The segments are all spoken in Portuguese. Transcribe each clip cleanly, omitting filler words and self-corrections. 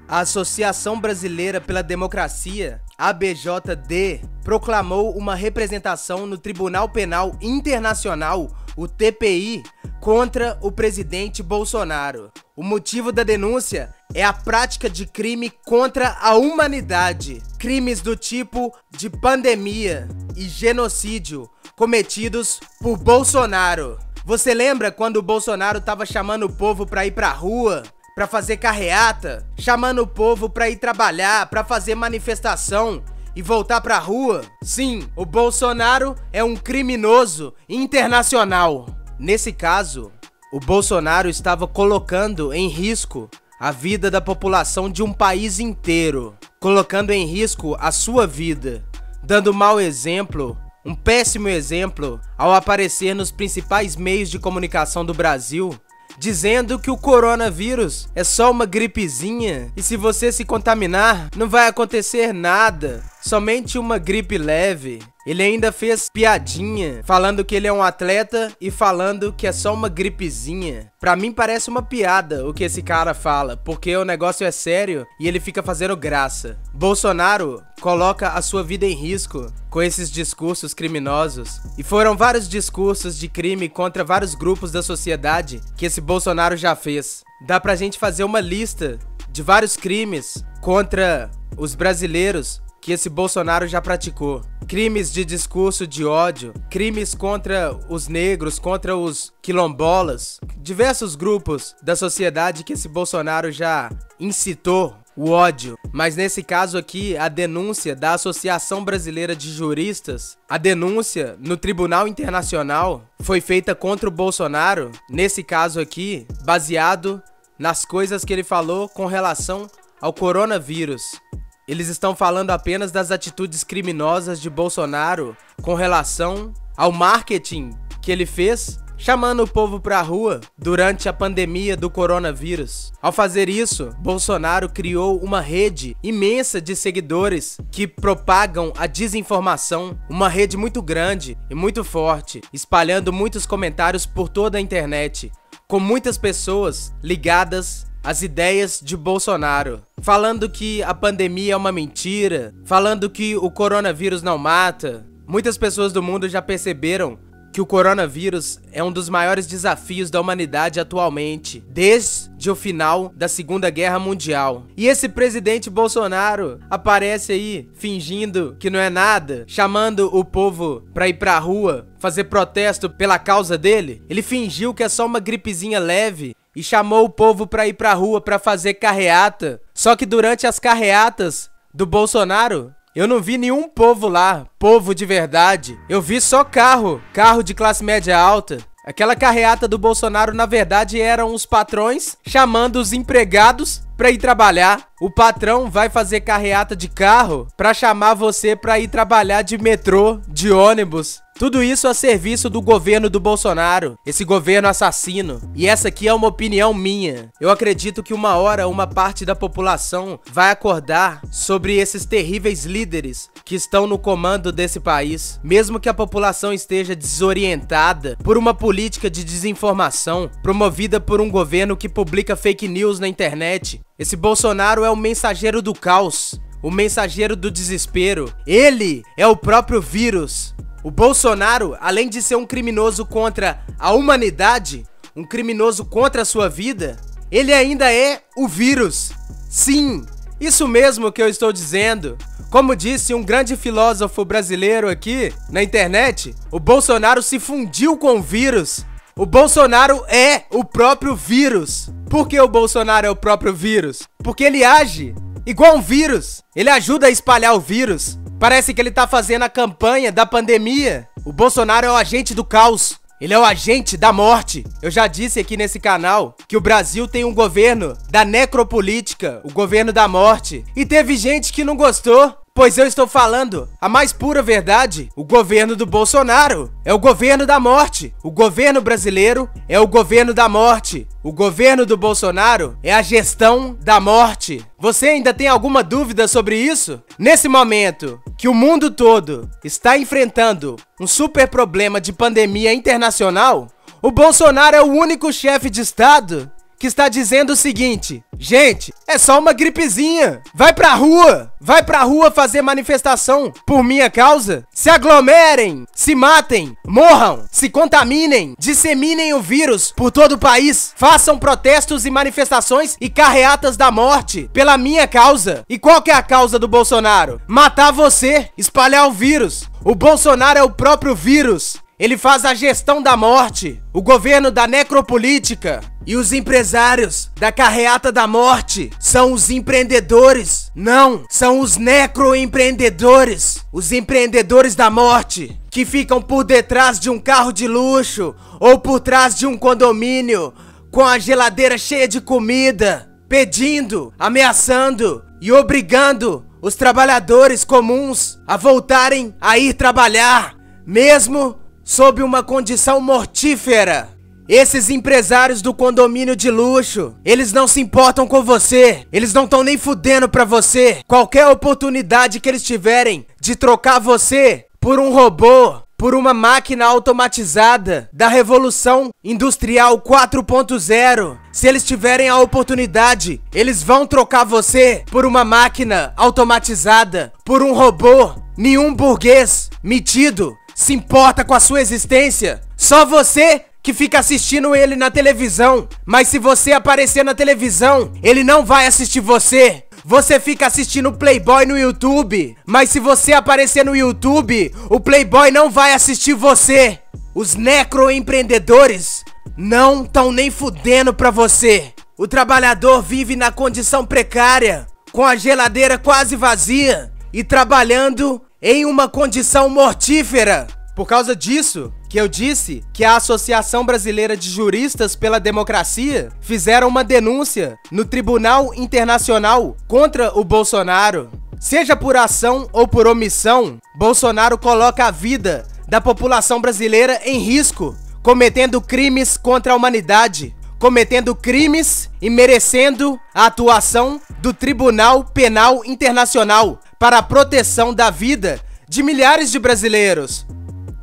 A Associação Brasileira pela Democracia, ABJD, proclamou uma representação no Tribunal Penal Internacional, o TPI, contra o presidente Bolsonaro. O motivo da denúncia é a prática de crime contra a humanidade, crimes do tipo de pandemia e genocídio cometidos por Bolsonaro. Você lembra quando o Bolsonaro tava chamando o povo pra ir pra rua, pra fazer carreata, chamando o povo pra ir trabalhar, pra fazer manifestação e voltar pra rua? Sim, o Bolsonaro é um criminoso internacional. Nesse caso, o Bolsonaro estava colocando em risco a vida da população de um país inteiro, colocando em risco a sua vida, dando mau exemplo, um péssimo exemplo, ao aparecer nos principais meios de comunicação do Brasil, dizendo que o coronavírus é só uma gripezinha e se você se contaminar, não vai acontecer nada, somente uma gripe leve. Ele ainda fez piadinha, falando que ele é um atleta e falando que é só uma gripezinha. Pra mim parece uma piada o que esse cara fala, porque o negócio é sério e ele fica fazendo graça. Bolsonaro coloca a sua vida em risco com esses discursos criminosos. E foram vários discursos de crime contra vários grupos da sociedade que esse Bolsonaro já fez. Dá pra gente fazer uma lista de vários crimes contra os brasileiros que esse Bolsonaro já praticou. Crimes de discurso de ódio, crimes contra os negros, contra os quilombolas, diversos grupos da sociedade que esse Bolsonaro já incitou o ódio. Mas nesse caso aqui, a denúncia da Associação Brasileira de Juristas, a denúncia no Tribunal Internacional foi feita contra o Bolsonaro, nesse caso aqui, baseado nas coisas que ele falou com relação ao coronavírus. Eles estão falando apenas das atitudes criminosas de Bolsonaro com relação ao marketing que ele fez, chamando o povo pra rua durante a pandemia do coronavírus. Ao fazer isso, Bolsonaro criou uma rede imensa de seguidores que propagam a desinformação, uma rede muito grande e muito forte, espalhando muitos comentários por toda a internet, com muitas pessoas ligadas as ideias de Bolsonaro, falando que a pandemia é uma mentira, falando que o coronavírus não mata. Muitas pessoas do mundo já perceberam que o coronavírus é um dos maiores desafios da humanidade atualmente, desde o final da Segunda Guerra Mundial. E esse presidente Bolsonaro aparece aí fingindo que não é nada, chamando o povo pra ir pra rua, fazer protesto pela causa dele. Ele fingiu que é só uma gripezinha leve e chamou o povo pra ir pra rua pra fazer carreata. Só que durante as carreatas do Bolsonaro, eu não vi nenhum povo lá, povo de verdade. Eu vi só carro de classe média alta. Aquela carreata do Bolsonaro, na verdade, eram os patrões chamando os empregados pra ir trabalhar. O patrão vai fazer carreata de carro pra chamar você pra ir trabalhar de metrô, de ônibus. Tudo isso a serviço do governo do Bolsonaro, esse governo assassino. E essa aqui é uma opinião minha. Eu acredito que uma hora uma parte da população vai acordar sobre esses terríveis líderes que estão no comando desse país. Mesmo que a população esteja desorientada por uma política de desinformação promovida por um governo que publica fake news na internet. Esse Bolsonaro é o mensageiro do caos, o mensageiro do desespero. Ele é o próprio vírus. O Bolsonaro, além de ser um criminoso contra a humanidade, um criminoso contra a sua vida, ele ainda é o vírus. Sim, isso mesmo que eu estou dizendo. Como disse um grande filósofo brasileiro aqui na internet, o Bolsonaro se fundiu com o vírus. O Bolsonaro é o próprio vírus. Por que o Bolsonaro é o próprio vírus? Porque ele age igual um vírus. Ele ajuda a espalhar o vírus. Parece que ele tá fazendo a campanha da pandemia. O Bolsonaro é o agente do caos. Ele é o agente da morte. Eu já disse aqui nesse canal que o Brasil tem um governo da necropolítica, o governo da morte. E teve gente que não gostou. Pois eu estou falando a mais pura verdade. O governo do Bolsonaro é o governo da morte. O governo brasileiro é o governo da morte. O governo do Bolsonaro é a gestão da morte. Você ainda tem alguma dúvida sobre isso? Nesse momento que o mundo todo está enfrentando um super problema de pandemia internacional, o Bolsonaro é o único chefe de estado que está dizendo o seguinte: gente, é só uma gripezinha. Vai pra rua fazer manifestação por minha causa. Se aglomerem, se matem, morram, se contaminem, disseminem o vírus por todo o país. Façam protestos e manifestações e carreatas da morte pela minha causa. E qual que é a causa do Bolsonaro? Matar você, espalhar o vírus. O Bolsonaro é o próprio vírus. Ele faz a gestão da morte, o governo da necropolítica. E os empresários da carreata da morte são os empreendedores. Não, são os necroempreendedores. Os empreendedores da morte, que ficam por detrás de um carro de luxo ou por trás de um condomínio com a geladeira cheia de comida, pedindo, ameaçando e obrigando os trabalhadores comuns a voltarem a ir trabalhar, mesmo sob uma condição mortífera. Esses empresários do condomínio de luxo, eles não se importam com você. Eles não estão nem fudendo pra você. Qualquer oportunidade que eles tiverem de trocar você por um robô, por uma máquina automatizada da Revolução Industrial 4.0, se eles tiverem a oportunidade, eles vão trocar você por uma máquina automatizada, por um robô. Nenhum burguês metido se importa com a sua existência. Só você que fica assistindo ele na televisão. Mas se você aparecer na televisão, ele não vai assistir você. Você fica assistindo o Playboy no YouTube, mas se você aparecer no YouTube, o Playboy não vai assistir você. Os necroempreendedores não estão nem fudendo pra você. O trabalhador vive na condição precária, com a geladeira quase vazia e trabalhando em uma condição mortífera. Por causa disso que eu disse que a Associação Brasileira de Juristas pela Democracia fizeram uma denúncia no Tribunal Internacional contra o Bolsonaro. Seja por ação ou por omissão, Bolsonaro coloca a vida da população brasileira em risco, cometendo crimes contra a humanidade, cometendo crimes e merecendo a atuação do Tribunal Penal Internacional para a proteção da vida de milhares de brasileiros.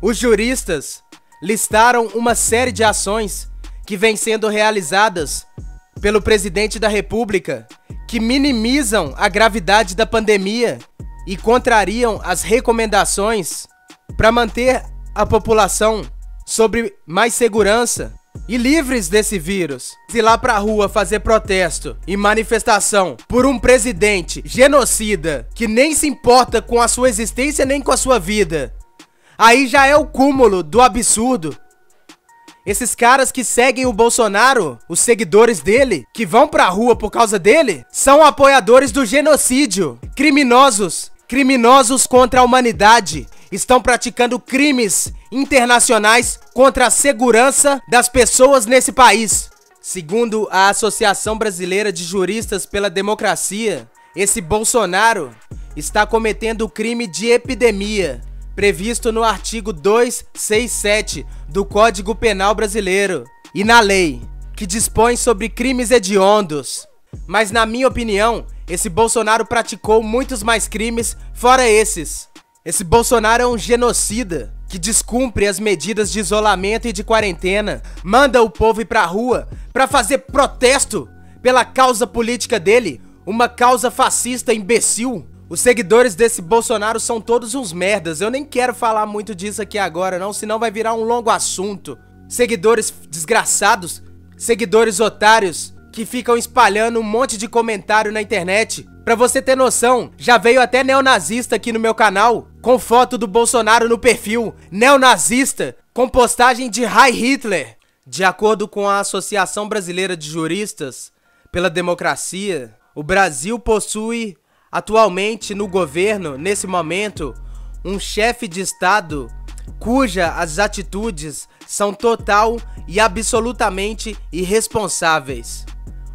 Os juristas listaram uma série de ações que vêm sendo realizadas pelo presidente da República, que minimizam a gravidade da pandemia e contrariam as recomendações para manter a população sob mais segurança e livres desse vírus. Se ir lá pra rua fazer protesto e manifestação por um presidente genocida que nem se importa com a sua existência nem com a sua vida, aí já é o cúmulo do absurdo. Esses caras que seguem o Bolsonaro, os seguidores dele, que vão pra rua por causa dele, são apoiadores do genocídio. Criminosos contra a humanidade. Estão praticando crimes internacionais contra a segurança das pessoas nesse país. Segundo a Associação Brasileira de Juristas pela Democracia, esse Bolsonaro está cometendo o crime de epidemia, previsto no artigo 267 do Código Penal Brasileiro e na lei, que dispõe sobre crimes hediondos. Mas na minha opinião, esse Bolsonaro praticou muitos mais crimes fora esses. Esse Bolsonaro é um genocida que descumpre as medidas de isolamento e de quarentena, manda o povo ir pra rua pra fazer protesto pela causa política dele, uma causa fascista imbecil. Os seguidores desse Bolsonaro são todos uns merdas. Eu nem quero falar muito disso aqui agora não, senão vai virar um longo assunto. Seguidores desgraçados, seguidores otários que ficam espalhando um monte de comentário na internet. Pra você ter noção, já veio até neonazista aqui no meu canal com foto do Bolsonaro no perfil. Neonazista com postagem de Heil Hitler. De acordo com a Associação Brasileira de Juristas pela Democracia, o Brasil possui atualmente no governo, nesse momento, um chefe de Estado cujas atitudes são total e absolutamente irresponsáveis.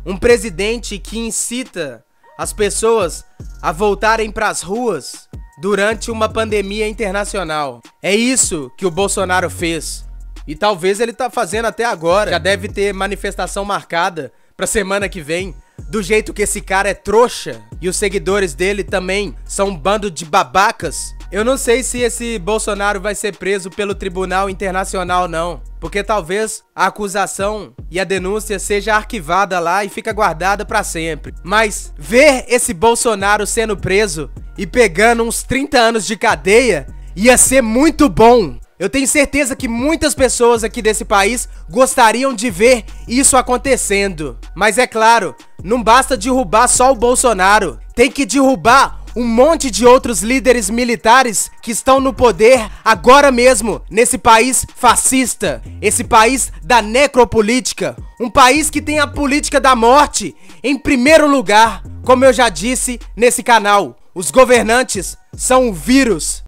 Um presidente que incita as pessoas a voltarem para as ruas durante uma pandemia internacional. É isso que o Bolsonaro fez. E talvez ele tá fazendo até agora. Já deve ter manifestação marcada para semana que vem do jeito que esse cara é trouxa e os seguidores dele também são um bando de babacas, eu não sei se esse Bolsonaro vai ser preso pelo Tribunal Internacional não, porque talvez a acusação e a denúncia seja arquivada lá e fica guardada pra sempre. Mas ver esse Bolsonaro sendo preso e pegando uns 30 anos de cadeia ia ser muito bom. Eu tenho certeza que muitas pessoas aqui desse país gostariam de ver isso acontecendo. Mas é claro, não basta derrubar só o Bolsonaro. Tem que derrubar um monte de outros líderes militares que estão no poder agora mesmo nesse país fascista. Esse país da necropolítica. Um país que tem a política da morte em primeiro lugar. Como eu já disse nesse canal, os governantes são um vírus.